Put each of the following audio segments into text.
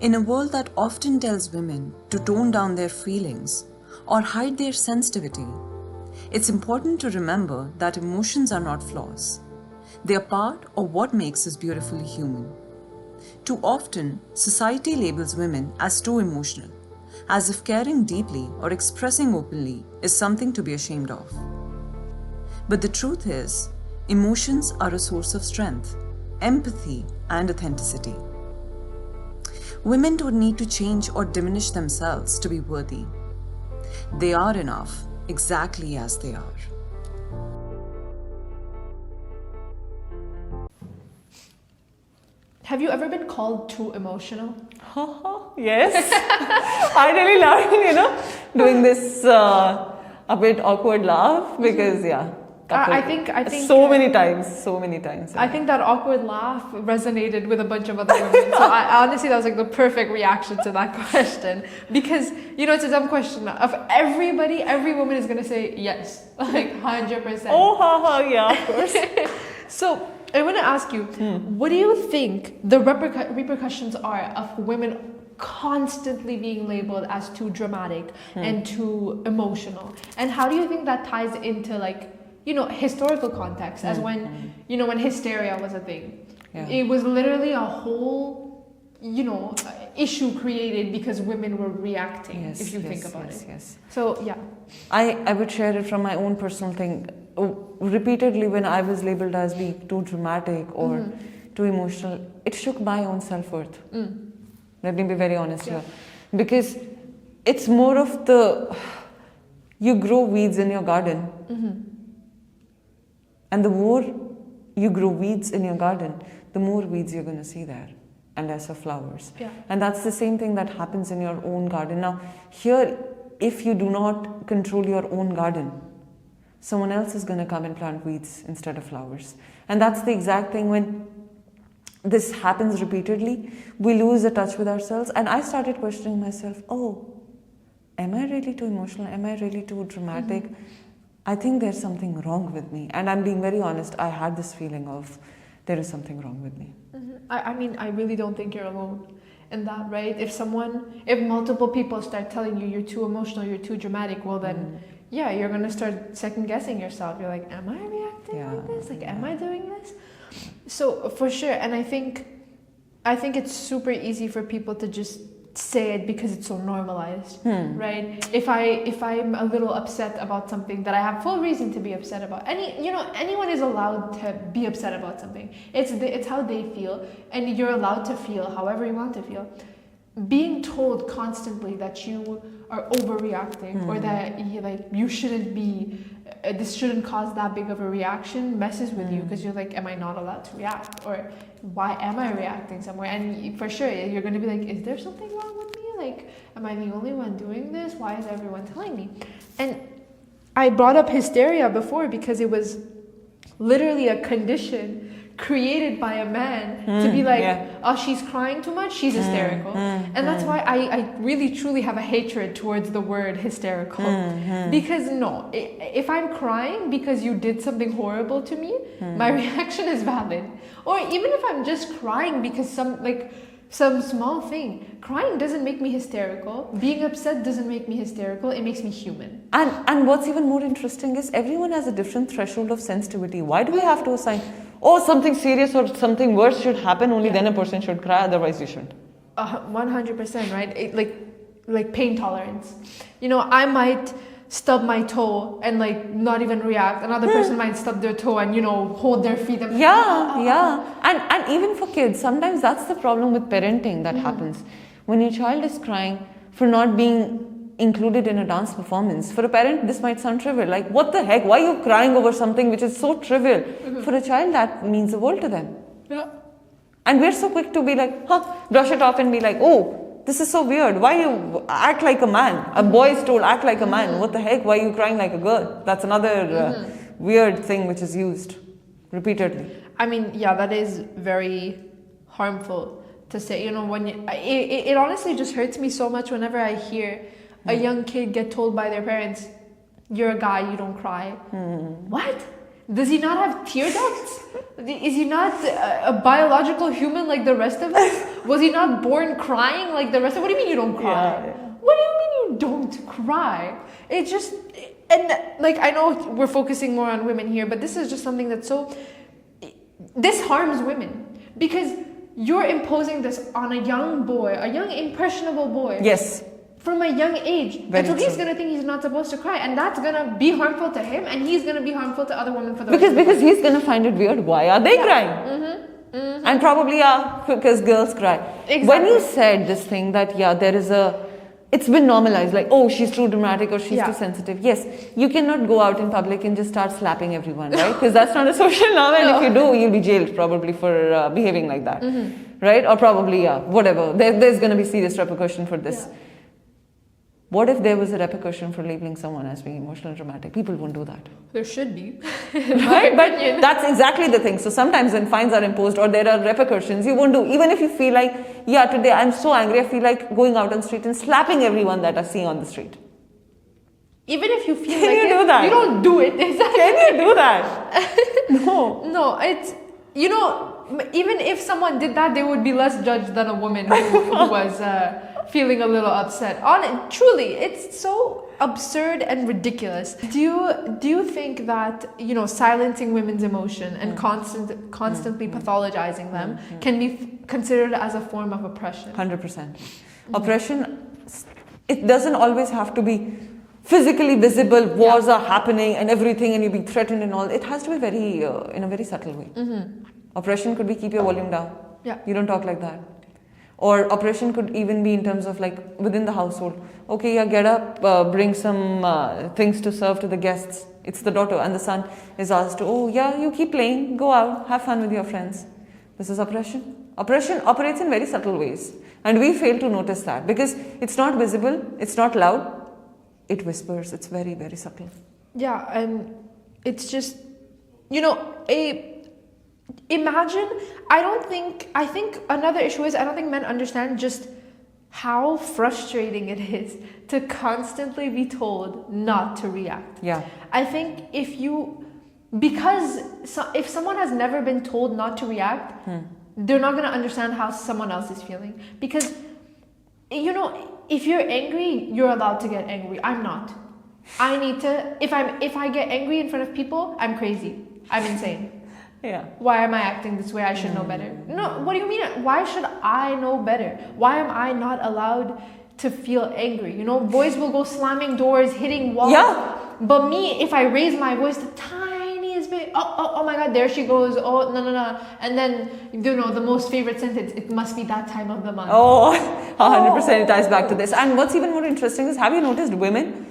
In a world that often tells women to tone down their feelings or hide their sensitivity, it's important to remember that emotions are not flaws. They are part of what makes us beautifully human. Too often, society labels women as too emotional, as if caring deeply or expressing openly is something to be ashamed of. But the truth is, emotions are a source of strength, empathy, and authenticity. Women don't need to change or diminish themselves to be worthy. They are enough exactly as they are. Have you ever been called too emotional? Yes. I really love, doing this a bit awkward laugh because, I think so many times. I think that awkward laugh resonated with a bunch of other women. So I honestly, that was like the perfect reaction to that question, because it's a dumb question. Of everybody, every woman is gonna say yes, like 100%. Oh, yeah, of course. So I want to ask you, what do you think the repercussions are of women constantly being labeled as too dramatic and too emotional? And how do you think that ties into historical context, as when hysteria was a thing? Yeah. It was literally a whole, issue created because women were reacting, if you think about it. Yes. So, yeah. I would share it from my own personal thing. Repeatedly, when I was labeled as being too dramatic or too emotional, it shook my own self-worth. Let me be very honest here. Because it's more of you grow weeds in your garden. And the more you grow weeds in your garden, the more weeds you're going to see there and less of flowers. Yeah. And that's the same thing that happens in your own garden. Now, here, if you do not control your own garden, someone else is going to come and plant weeds instead of flowers. And that's the exact thing. When this happens repeatedly, we lose the touch with ourselves. And I started questioning myself, am I really too emotional? Am I really too dramatic? I think there's something wrong with me. And I'm being very honest, I had this feeling of there is something wrong with me. I mean, I really don't think you're alone in that, right? If multiple people start telling you you're too emotional, you're too dramatic, well then, you're going to start second guessing yourself. You're like, am I reacting like this? Am I doing this? So for sure. And I think it's super easy for people to just say it because it's so normalized, right? If I'm a little upset about something that I have full reason to be upset about, anyone is allowed to be upset about something. It's how they feel, and you're allowed to feel however you want to feel. Being told constantly that you are overreacting or that you shouldn't be, this shouldn't cause that big of a reaction, messes with you, because you're like, am I not allowed to react? Or why am I reacting somewhere? And for sure, you're going to be like, is there something wrong with me? Like, am I the only one doing this? Why is everyone telling me? And I brought up hysteria before because it was literally a condition created by a man to be like, oh, she's crying too much, she's hysterical. And that's why I really truly have a hatred towards the word hysterical. Because no, if I'm crying because you did something horrible to me, my reaction is valid. Or even if I'm just crying because some small thing, crying doesn't make me hysterical. Being upset doesn't make me hysterical. It makes me human. And what's even more interesting is everyone has a different threshold of sensitivity. Why do we have to assign, something serious or something worse should happen, only then a person should cry, otherwise you shouldn't? 100%, right? Like pain tolerance. I might stub my toe and not even react. Another person might stub their toe and hold their feet. And And even for kids, sometimes that's the problem with parenting that happens. When your child is crying for not being included in a dance performance, for a parent this might sound trivial, like what the heck, why are you crying over something which is so trivial? For a child that means the world to them. And we're so quick to be like, brush it off and be like, this is so weird, why you act like a man? A boy is told act like a man. What the heck, why are you crying like a girl? That's another weird thing which is used repeatedly. I mean, that is very harmful to say. It honestly just hurts me so much whenever I hear a young kid get told by their parents, you're a guy, you don't cry. What? Does he not have tear ducts? Is he not a biological human like the rest of us? Was he not born crying like the rest of us? What do you mean you don't cry? Yeah. What do you mean you don't cry? It just, and like, I know we're focusing more on women here, but this is just something that's so, this harms women because you're imposing this on a young boy, a young impressionable boy. Yes. From a young age. Very and so he's true. going to think he's not supposed to cry. And that's going to be harmful to him. And he's going to be harmful to other women for the rest of Because their life. he's going to find it weird. Why are they crying? And probably, because girls cry. Exactly. When you said this thing that, there is it's been normalized, like, oh, she's too dramatic or she's too sensitive. Yes, you cannot go out in public and just start slapping everyone, right? Because that's not a social norm. And if you do, you'll be jailed probably for behaving like that. Right? Or probably, whatever. There's going to be serious repercussion for this. Yeah. What if there was a repercussion for labeling someone as being emotional dramatic? People won't do that. There should be. Right? But that's exactly the thing. So sometimes when fines are imposed or there are repercussions, you won't do. Even if you feel like, today I'm so angry, I feel like going out on the street and slapping everyone that I see on the street. Even if you feel Can like you do that? you don't do it. Can you do that? No. No, it's, even if someone did that, they would be less judged than a woman who was feeling a little upset. Truly, it's so absurd and ridiculous. Do you think that silencing women's emotion and constantly pathologizing them can be considered as a form of oppression? 100%. Oppression, it doesn't always have to be physically visible. Wars are happening and everything, and you're being threatened and all. It has to be very in a very subtle way. Oppression could be keep your volume down. Yeah. You don't talk like that. Or oppression could even be in terms of like within the household. Okay, get up, bring some things to serve to the guests. It's the daughter, and the son is asked to, you keep playing, go out, have fun with your friends. This is oppression. Oppression operates in very subtle ways, and we fail to notice that because it's not visible, it's not loud, it whispers, it's very, very subtle. Yeah, and it's just, imagine, I think another issue is I don't think men understand just how frustrating it is to constantly be told not to react. Yeah. I think if someone has never been told not to react, they're not going to understand how someone else is feeling. Because, if you're angry, you're allowed to get angry. I'm not. I need to, if I get angry in front of people, I'm crazy. I'm insane. Yeah. Why am I acting this way? I should know better. No, what do you mean? Why should I know better? Why am I not allowed to feel angry? Boys will go slamming doors, hitting walls. Yeah. But me, if I raise my voice the tiniest bit, oh my God, there she goes. Oh, no. And then, the most favorite sentence, it must be that time of the month. Oh, 100% it ties back to this. And what's even more interesting is, have you noticed women,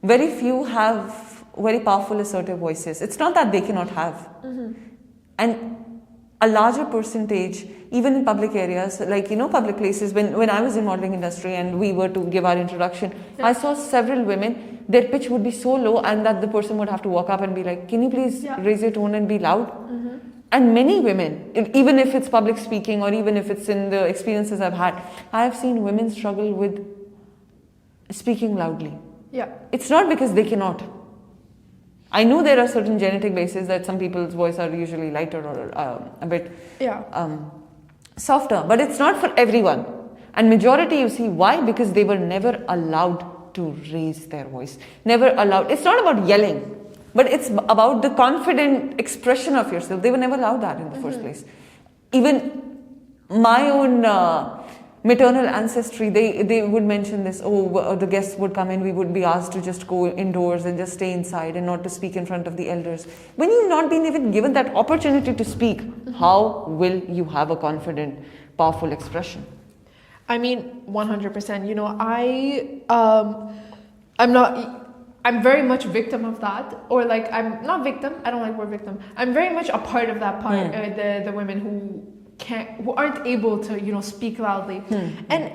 very few have very powerful, assertive voices. It's not that they cannot have. And a larger percentage, even in public areas, like, public places, when I was in modeling industry and we were to give our introduction, I saw several women, their pitch would be so low and that the person would have to walk up and be like, can you please raise your tone and be loud? And many women, even if it's public speaking or even if it's in the experiences I've had, I have seen women struggle with speaking loudly. Yeah. It's not because they cannot. I know there are certain genetic bases that some people's voice are usually lighter or a bit softer, but it's not for everyone. And majority, you see, why? Because they were never allowed to raise their voice. Never allowed. It's not about yelling, but it's about the confident expression of yourself. They were never allowed that in the first place. Even my own maternal ancestry, they would mention this, the guests would come in, we would be asked to just go indoors and just stay inside and not to speak in front of the elders. When you've not been even given that opportunity to speak, how will you have a confident, powerful expression? I mean, 100%. I'm very much victim of that. Or like, I'm not victim, I don't like word victim. I'm very much a part of that part, the women who aren't able to speak loudly. And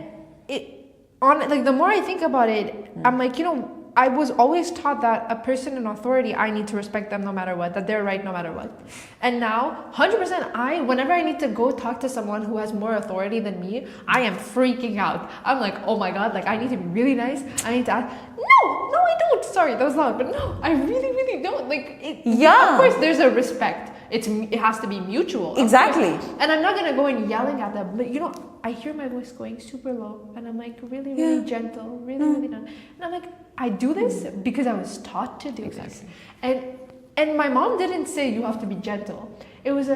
the more I think about it, I'm like, I was always taught that a person in authority, I need to respect them no matter what, that they're right no matter what. And now 100% whenever I need to go talk to someone who has more authority than me, I am freaking out. I'm like, oh my God, like I need to be really nice, I need to ask. No, I don't. Sorry, that was loud. But no, I really, really don't. Like, Yeah. Of course, there's a respect. It has to be mutual. Exactly. And I'm not gonna go and yelling at them. But I hear my voice going super low, and I'm like really, really gentle, really, really done. And I'm like, I do this because I was taught to do this. And my mom didn't say you have to be gentle. It was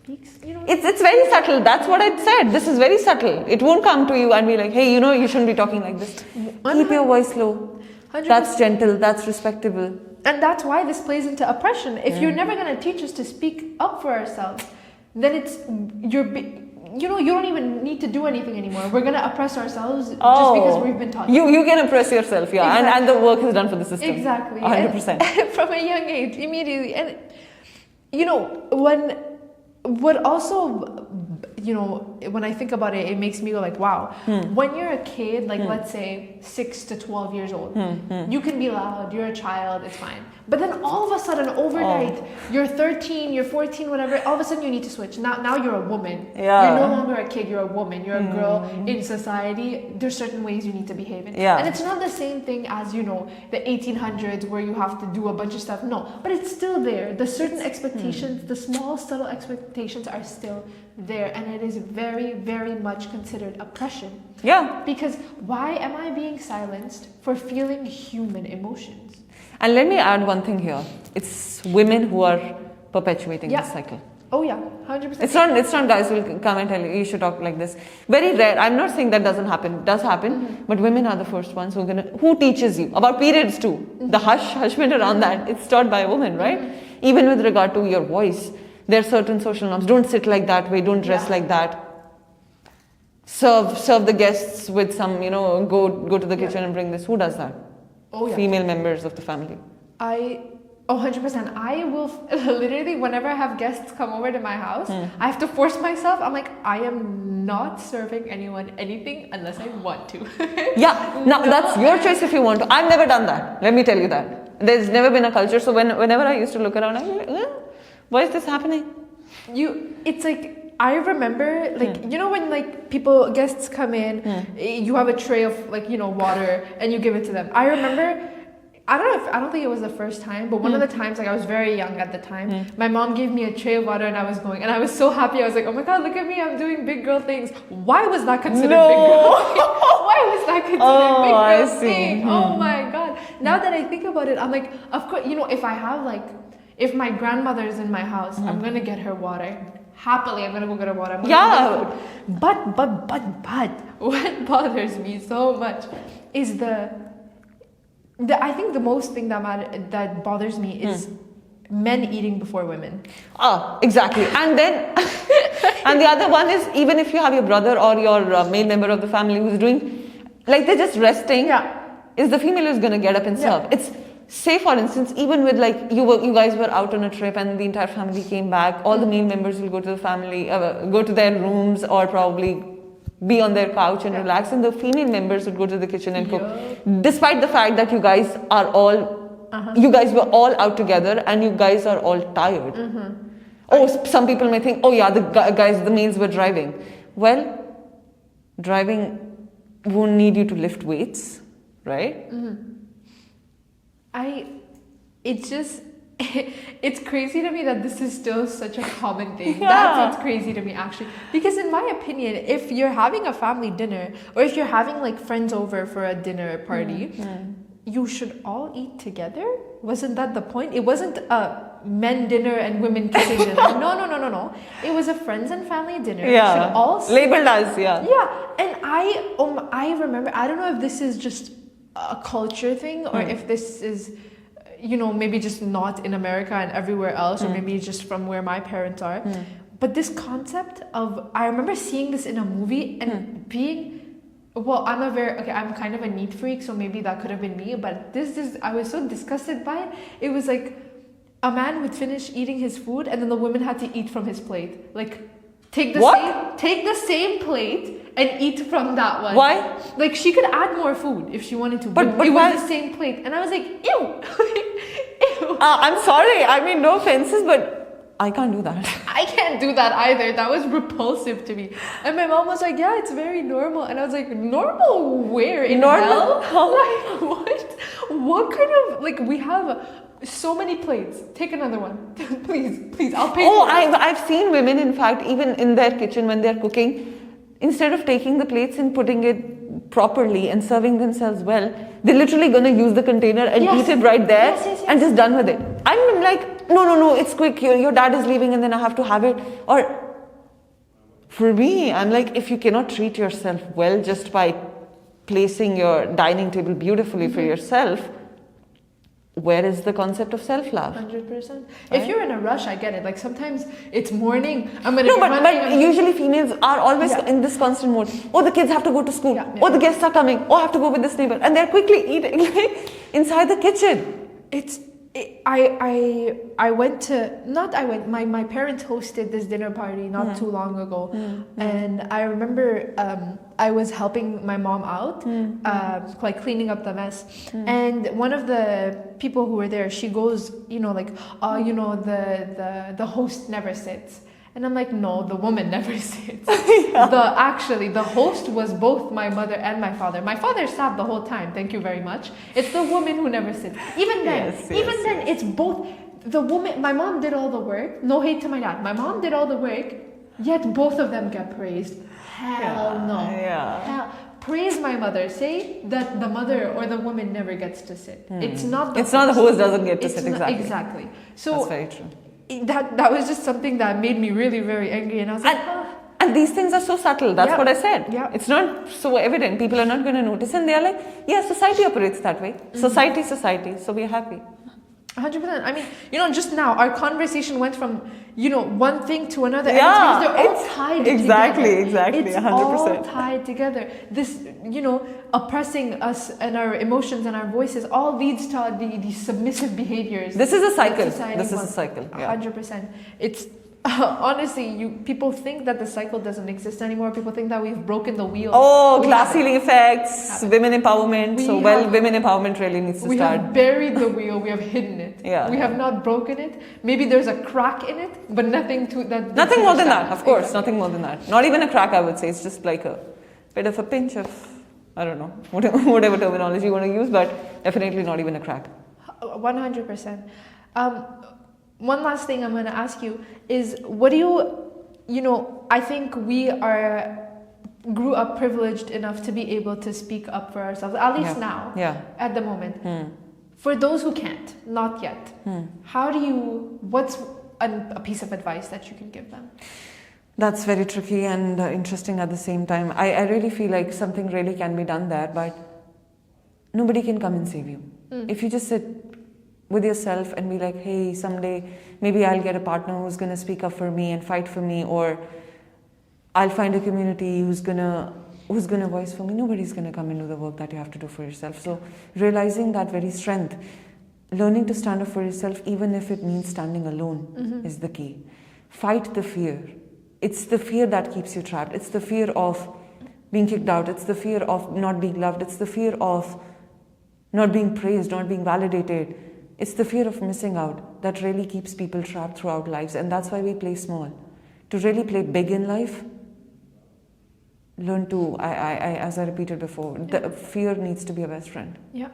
It's very subtle. That's what I said. This is very subtle. It won't come to you and be like, hey, you shouldn't be talking like this. Keep your voice low. 100%. That's gentle. That's respectable. And that's why this plays into oppression. If you're never going to teach us to speak up for ourselves, then you don't even need to do anything anymore. We're going to oppress ourselves just because we've been taught. You can oppress yourself, yeah. Exactly. And the work is done for the system. Exactly. 100%. And from a young age, immediately. And, what also, when I think about it, it makes me go like, wow. When you're a kid, like let's say 6 to 12 years old, you can be loud, you're a child, it's fine. But then all of a sudden, overnight, you're 13, you're 14, whatever, all of a sudden you need to switch. Now you're a woman. Yeah. You're no longer a kid, you're a woman. You're a girl in society. There's certain ways you need to behave in. Yeah. And it's not the same thing as, the 1800s where you have to do a bunch of stuff. No, but it's still there. The certain expectations, the small, subtle expectations are still there. And it is very, very much considered oppression. Yeah. Because why am I being silenced for feeling human emotions? And let me add one thing here. It's women who are perpetuating this cycle. Oh yeah, 100%. It's not guys who will come and tell you should talk like this. Very rare. I'm not saying that doesn't happen. It does happen. But women are the first ones who teaches you about periods too. The hushment around that, it's taught by a woman, right? Even with regard to your voice, there are certain social norms. Don't sit like that way. Don't dress like that. Serve the guests with some, go to the kitchen and bring this. Who does that? Oh yeah. Female members of the family. 100%. I will literally, whenever I have guests come over to my house, I have to force myself. I'm like, I am not serving anyone anything unless I want to. Yeah, now that's your choice if you want to. I've never done that. Let me tell you that. There's never been a culture. So whenever I used to look around, I'm like, why is this happening? It's like, I remember, when guests come in, you have a tray of water and you give it to them. I remember, I don't think it was the first time, but one of the times, I was very young at the time, my mom gave me a tray of water and I was so happy. I was like, oh my God, look at me, I'm doing big girl things. Why was that considered big girl thing? Why was that considered big girl thing? Oh my God. Now that I think about it, I'm like, of course, if my grandmother is in my house, I'm going to get her water. Happily, I'm going to go get her water. But what bothers me so much is I think the most thing that bothers me is men eating before women. Oh, exactly. And then, and the other one is, even if you have your brother or your male member of the family who's doing, they're just resting, is the female who's going to get up and serve. It's, say for instance, even with you guys were out on a trip and the entire family came back, all the male members will go to the family, go to their rooms or probably be on their couch and relax, and the female members would go to the kitchen and cook, despite the fact that you guys were all out together and you guys are all tired. Some people may think, the males were driving. Well, driving won't need you to lift weights, right? It's crazy to me that this is still such a common thing. That's what's crazy to me, actually. Because in my opinion, if you're having a family dinner or if you're having friends over for a dinner party, you should all eat together. Wasn't that the point? It wasn't a men dinner and women kissing dinner. No. It was a friends and family dinner. Yeah. You should all labeled as, yeah. Yeah. And I remember, I don't know if this is just a culture thing or if this is maybe just not in America and everywhere else, or maybe just from where my parents are. But this concept of, I remember seeing this in a movie and being, I'm kind of a neat freak, so maybe that could have been me, but I was so disgusted by it. It was like a man would finish eating his food and then the women had to eat from his plate. Take the same plate and eat from that one. Why? She could add more food if she wanted to, but it was the same plate. And I was like, ew. Ew. I'm sorry. I mean, no offenses, but I can't do that. I can't do that either. That was repulsive to me. And my mom was like, yeah, it's very normal. And I was like, normal where? In Normal? hell? Like, what? What kind of, like, we have so many plates. Take another one. please, I'll pay Oh, for it. I've seen women, in fact, even in their kitchen when they're cooking, instead of taking the plates and putting it properly and serving themselves well, they're literally going to use the container and Yes. eat it right there Yes. and just done with it. I'm like, no, it's quick. Your dad is leaving and then I have to have it. Or for me, I'm like, if you cannot treat yourself well just by placing your dining table beautifully for yourself, where is the concept of self-love? 100%. Right? If you're in a rush, I get it. Like sometimes it's morning. I'm gonna No, be but running. usually females are always Yeah. in this constant mode. Oh, the kids have to go to school. Yeah. Oh, the guests are coming. Oh, I have to go with this neighbor. And they're quickly eating like, inside the kitchen. I went to, not I went, my parents hosted this dinner party not too long ago. And I remember I was helping my mom out, like cleaning up the mess. And one of the people who were there, she goes, the host never sits. And I'm like, no, the woman never sits. The host was both my mother and my father. My father sat the whole time, thank you very much. It's the woman who never sits. Even then, it's both. The woman, my mom did all the work. No hate to my dad. My mom did all the work, yet both of them get praised. Hell no. Yeah. Praise my mother. Say that the mother or the woman never gets to sit. It's not the host doesn't get to sit, exactly. Exactly. So that's very true. That was just something that made me really very angry, and I was like, and these things are so subtle. That's what I said. Yeah. It's not so evident. People are not going to notice, and they are like, yeah, society operates that way. Society. So we're happy. 100%. I mean, just now our conversation went from one thing to another. Yeah, and they're all tied exactly, together. Exactly. It's 100%. all tied together. This, oppressing us and our emotions and our voices all leads to these submissive behaviors. This is a cycle. This is a cycle. Yeah. 100%. It's honestly, people think that the cycle doesn't exist anymore. People think that we've broken the wheel. Oh, glass ceiling effects, women empowerment. Women empowerment really needs to start. We have buried the wheel. We have hidden it. Yeah. We have not broken it. Maybe there's a crack in it, but nothing to that. Nothing more than that, of course. Exactly. Nothing more than that. Not even a crack, I would say. It's just like a bit of a pinch of, I don't know, whatever terminology you want to use, but definitely not even a crack. 100%. One last thing I'm going to ask you is, what do I think we grew up privileged enough to be able to speak up for ourselves, at least now, at the moment. For those who can't, not yet, what's a piece of advice that you can give them? That's very tricky and interesting at the same time. I really feel like something really can be done there, but nobody can come and save you. If you just sit with yourself and be like, hey, someday maybe I'll get a partner who's going to speak up for me and fight for me, or I'll find a community who's gonna voice for me. Nobody's going to come and do the work that you have to do for yourself. So realizing that very strength, learning to stand up for yourself, even if it means standing alone, is the key. Fight the fear. It's the fear that keeps you trapped. It's the fear of being kicked out. It's the fear of not being loved. It's the fear of not being praised, not being validated. It's the fear of missing out that really keeps people trapped throughout lives. And that's why we play small. To really play big in life, learn to, as I repeated before, the fear needs to be a best friend. Yeah.